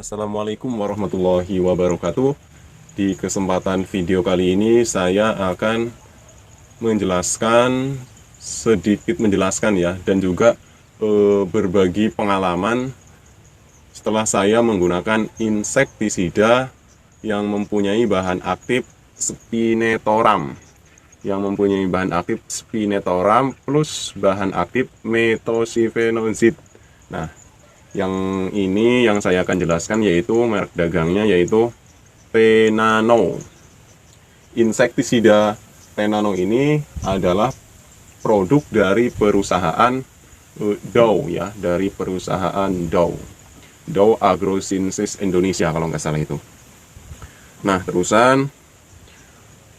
Assalamualaikum warahmatullahi wabarakatuh. Di kesempatan video kali ini saya akan sedikit menjelaskan ya, dan juga berbagi pengalaman setelah saya menggunakan insektisida yang mempunyai bahan aktif spinetoram plus bahan aktif methoxyfenozid. Nah, yang ini yang saya akan jelaskan yaitu merek dagangnya yaitu Tenano. Insektisida Tenano ini adalah produk dari perusahaan Dow ya, dari perusahaan Dow Agrosynthesis Indonesia kalau nggak salah itu. Nah, terusan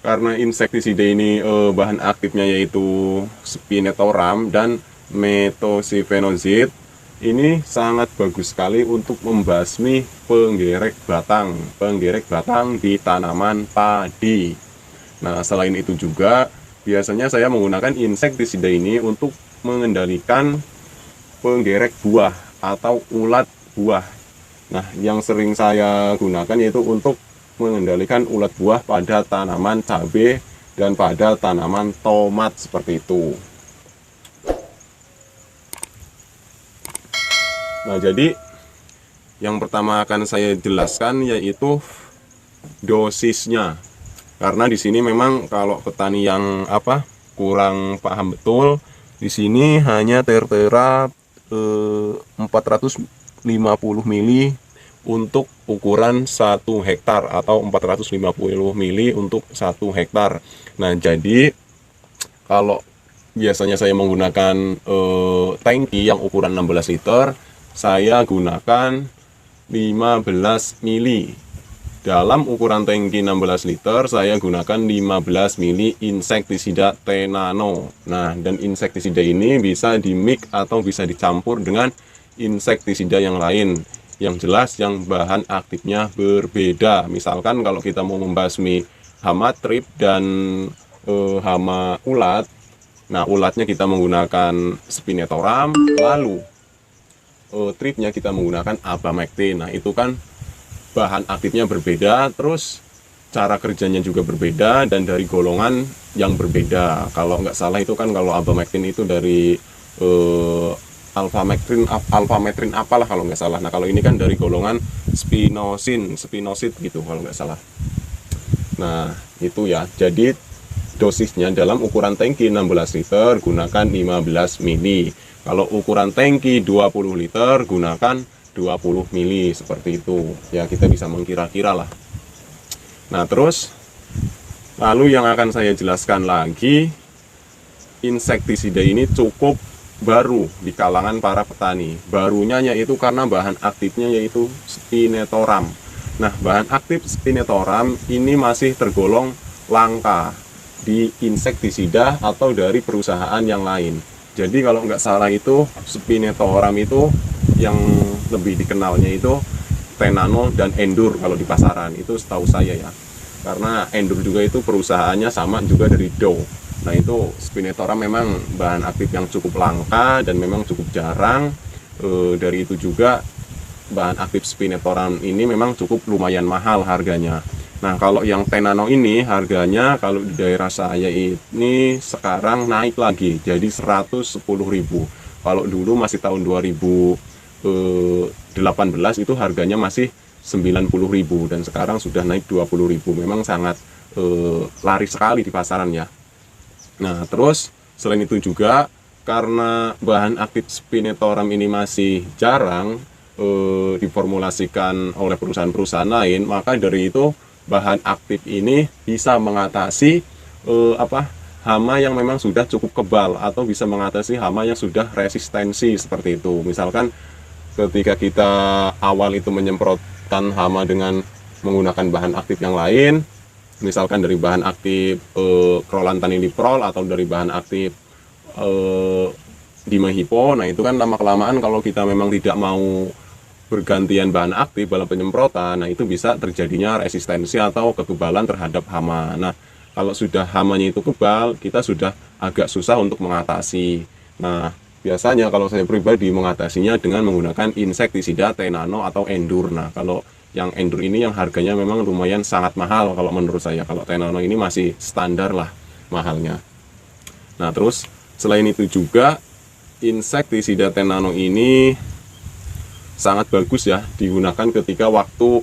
karena insektisida ini bahan aktifnya yaitu spinetoram dan methoxyfenozid, ini sangat bagus sekali untuk membasmi penggerek batang di tanaman padi. Nah, selain itu juga biasanya saya menggunakan insektisida ini untuk mengendalikan penggerek buah atau ulat buah. Nah, yang sering saya gunakan yaitu untuk mengendalikan ulat buah pada tanaman cabai dan pada tanaman tomat seperti itu. Nah, jadi yang pertama akan saya jelaskan yaitu dosisnya. Karena di sini memang kalau petani yang kurang paham betul, di sini hanya tertera 450 mili untuk ukuran 1 hektar atau 450 mili untuk 1 hektar. Nah, jadi kalau biasanya saya menggunakan tangki yang ukuran 16 liter, saya gunakan 15 mili. Dalam ukuran tangki 16 liter, saya gunakan 15 mili insektisida Tenano. Nah, dan insektisida ini bisa di-mix atau bisa dicampur dengan insektisida yang lain. Yang jelas yang bahan aktifnya berbeda. Misalkan kalau kita mau membasmi hama trip dan hama ulat, nah ulatnya kita menggunakan spinetoram, lalu tripnya kita menggunakan abamectin. Nah, itu kan bahan aktifnya berbeda, terus cara kerjanya juga berbeda dan dari golongan yang berbeda. Kalau nggak salah itu kan kalau abamectin itu dari alfametrin apalah kalau nggak salah. Nah, kalau ini kan dari golongan spinosid gitu kalau nggak salah. Nah, itu ya. Jadi dosisnya dalam ukuran tangki 16 liter gunakan 15 mili. Kalau ukuran tangki 20 liter gunakan 20 mili seperti itu. Ya, kita bisa mengkira-kira lah. Nah, terus lalu yang akan saya jelaskan lagi, insektisida ini cukup baru di kalangan para petani. Barunya yaitu karena bahan aktifnya yaitu spinetoram. Nah, bahan aktif spinetoram ini masih tergolong langka di insektisida atau dari perusahaan yang lain. Jadi kalau nggak salah itu spinetoram itu yang lebih dikenalnya itu Tenano dan Endur kalau di pasaran, itu setahu saya ya. Karena Endur juga itu perusahaannya sama juga dari Dow. Nah, itu spinetoram memang bahan aktif yang cukup langka dan memang cukup jarang. Dari itu juga bahan aktif spinetoram ini memang cukup lumayan mahal harganya. Nah, kalau yang Tenano ini harganya kalau di daerah saya ini sekarang naik lagi jadi 110.000. Kalau dulu masih tahun 2018 itu harganya masih 90.000 dan sekarang sudah naik 20.000. Memang sangat laris sekali di pasaran ya. Nah, terus selain itu juga karena bahan aktif spinetoram ini masih jarang diformulasikan oleh perusahaan-perusahaan lain, maka dari itu bahan aktif ini bisa mengatasi hama yang memang sudah cukup kebal atau bisa mengatasi hama yang sudah resistensi seperti itu. Misalkan ketika kita awal itu menyemprotkan hama dengan menggunakan bahan aktif yang lain, misalkan dari bahan aktif Chlorantraniliprol atau dari bahan aktif dimahipo. Nah, itu kan lama-kelamaan kalau kita memang tidak mau bergantian bahan aktif dalam penyemprotan, nah itu bisa terjadinya resistensi atau kekebalan terhadap hama. Nah, kalau sudah hamanya itu kebal, kita sudah agak susah untuk mengatasi. Nah, biasanya kalau saya pribadi mengatasinya dengan menggunakan insektisida Tenano atau Endur. Nah, kalau yang Endur ini yang harganya memang lumayan sangat mahal kalau menurut saya. Kalau Tenano ini masih standar lah mahalnya. Nah, terus selain itu juga insektisida Tenano ini sangat bagus ya digunakan ketika waktu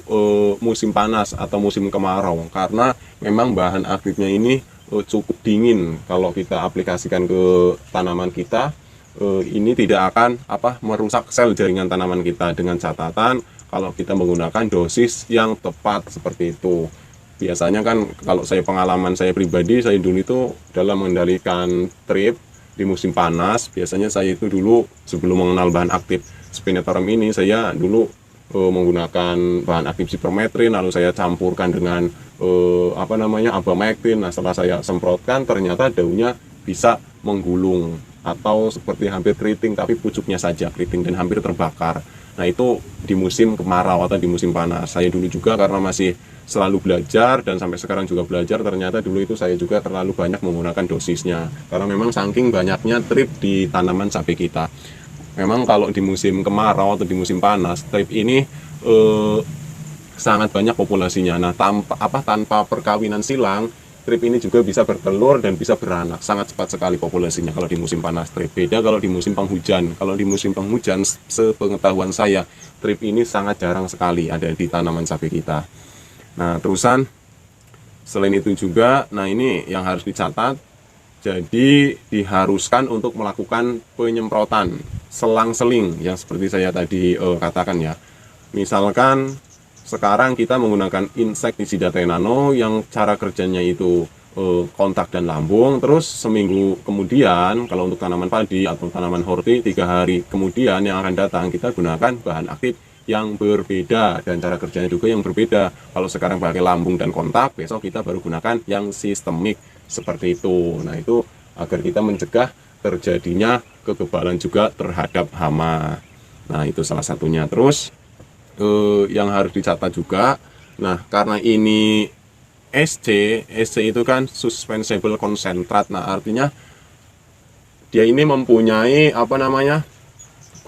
musim panas atau musim kemarau, karena memang bahan aktifnya ini cukup dingin. Kalau kita aplikasikan ke tanaman kita, ini tidak akan merusak sel jaringan tanaman kita, dengan catatan kalau kita menggunakan dosis yang tepat seperti itu. Biasanya kan kalau pengalaman saya pribadi, saya dulu itu dalam mengendalikan trip di musim panas, biasanya saya itu dulu sebelum mengenal bahan aktif Spinetoram ini, saya dulu menggunakan bahan aktif Cypermethrin, lalu saya campurkan dengan Abamectin. Nah, setelah saya semprotkan ternyata daunnya bisa menggulung atau seperti hampir keriting, tapi pucuknya saja keriting dan hampir terbakar. Nah, itu di musim kemarau atau di musim panas. Saya dulu juga karena masih selalu belajar dan sampai sekarang juga belajar, ternyata dulu itu saya juga terlalu banyak menggunakan dosisnya, karena memang saking banyaknya trip di tanaman cabai kita. Memang kalau di musim kemarau atau di musim panas, trip ini sangat banyak populasinya. Nah, tanpa perkawinan silang, trip ini juga bisa bertelur dan bisa beranak. Sangat cepat sekali populasinya kalau di musim panas trip. Beda kalau di musim penghujan. Kalau di musim penghujan, sepengetahuan saya, trip ini sangat jarang sekali ada di tanaman cabai kita. Nah, terusan selain itu juga, nah ini yang harus dicatat, jadi diharuskan untuk melakukan penyemprotan selang-seling yang seperti saya tadi katakan ya. Misalkan sekarang kita menggunakan insektisida Tenano yang cara kerjanya itu kontak dan lambung, terus seminggu kemudian kalau untuk tanaman padi atau tanaman horti 3 hari kemudian yang akan datang kita gunakan bahan aktif yang berbeda dan cara kerjanya juga yang berbeda. Kalau sekarang pakai lambung dan kontak, besok kita baru gunakan yang sistemik seperti itu. Nah, itu agar kita mencegah terjadinya kekebalan juga terhadap hama. Nah, itu salah satunya. Terus yang harus dicatat juga, nah karena ini SC itu kan suspensible concentrat. Nah, artinya dia ini mempunyai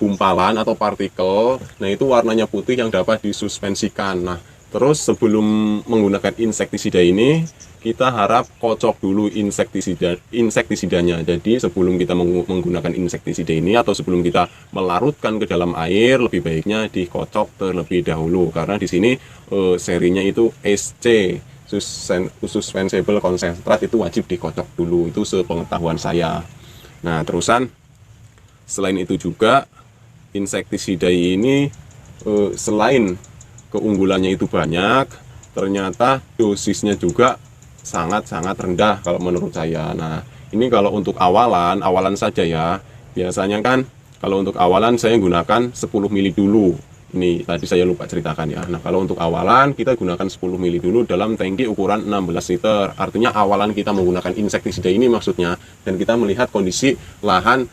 gumpalan atau partikel. Nah, itu warnanya putih yang dapat disuspensikan. Nah, terus sebelum menggunakan insektisida ini, kita harap kocok dulu insektisidanya. Jadi sebelum kita menggunakan insektisida ini atau sebelum kita melarutkan ke dalam air, lebih baiknya dikocok terlebih dahulu, karena di sini serinya itu SC suspensible concentrat, itu wajib dikocok dulu. Itu sepengetahuan saya. Nah, terusan selain itu juga insektisida ini selain keunggulannya itu banyak, ternyata dosisnya juga sangat-sangat rendah kalau menurut saya. Nah, ini kalau untuk awalan saja ya. Biasanya kan kalau untuk awalan saya gunakan 10 mili dulu. Ini tadi saya lupa ceritakan ya. Nah, kalau untuk awalan kita gunakan 10 mili dulu dalam tangki ukuran 16 liter. Artinya awalan kita menggunakan insektisida ini maksudnya, dan kita melihat kondisi lahan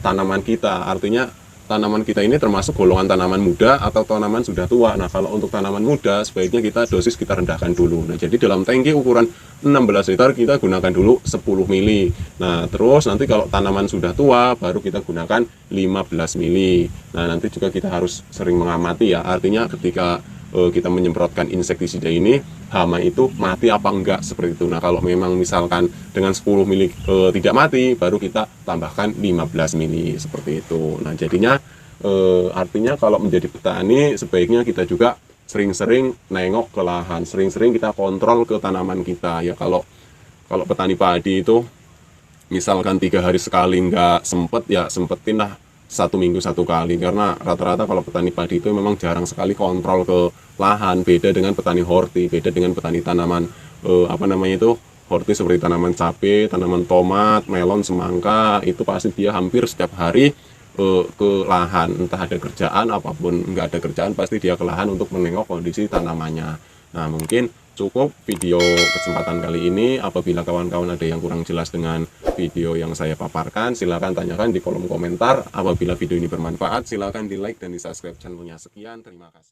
tanaman kita. Artinya tanaman kita ini termasuk golongan tanaman muda atau tanaman sudah tua. Nah, kalau untuk tanaman muda sebaiknya dosis kita rendahkan dulu. Nah, jadi dalam tangki ukuran 16 liter kita gunakan dulu 10 mili. Nah, terus nanti kalau tanaman sudah tua baru kita gunakan 15 mili. Nah, nanti juga kita harus sering mengamati ya. Artinya ketika kita menyemprotkan insektisida ini, hama itu mati apa enggak seperti itu. Nah, kalau memang misalkan dengan 10 mili tidak mati, baru kita tambahkan 15 mili seperti itu. Nah, jadinya artinya kalau menjadi petani sebaiknya kita juga sering-sering nengok ke lahan, sering-sering kita kontrol ke tanaman kita ya. Kalau petani padi itu misalkan 3 hari sekali nggak sempet, ya sempetin lah 1 minggu 1 kali, karena rata-rata kalau petani padi itu memang jarang sekali kontrol ke lahan. Beda dengan petani horti, beda dengan petani tanaman horti seperti tanaman cabai, tanaman tomat, melon, semangka, itu pasti dia hampir setiap hari ke lahan, entah ada kerjaan apapun nggak ada kerjaan, pasti dia ke lahan untuk menengok kondisi tanamannya. Nah, mungkin cukup video kesempatan kali ini. Apabila kawan-kawan ada yang kurang jelas dengan video yang saya paparkan, silahkan tanyakan di kolom komentar. Apabila video ini bermanfaat, silahkan di like dan di subscribe channelnya. Sekian, terima kasih.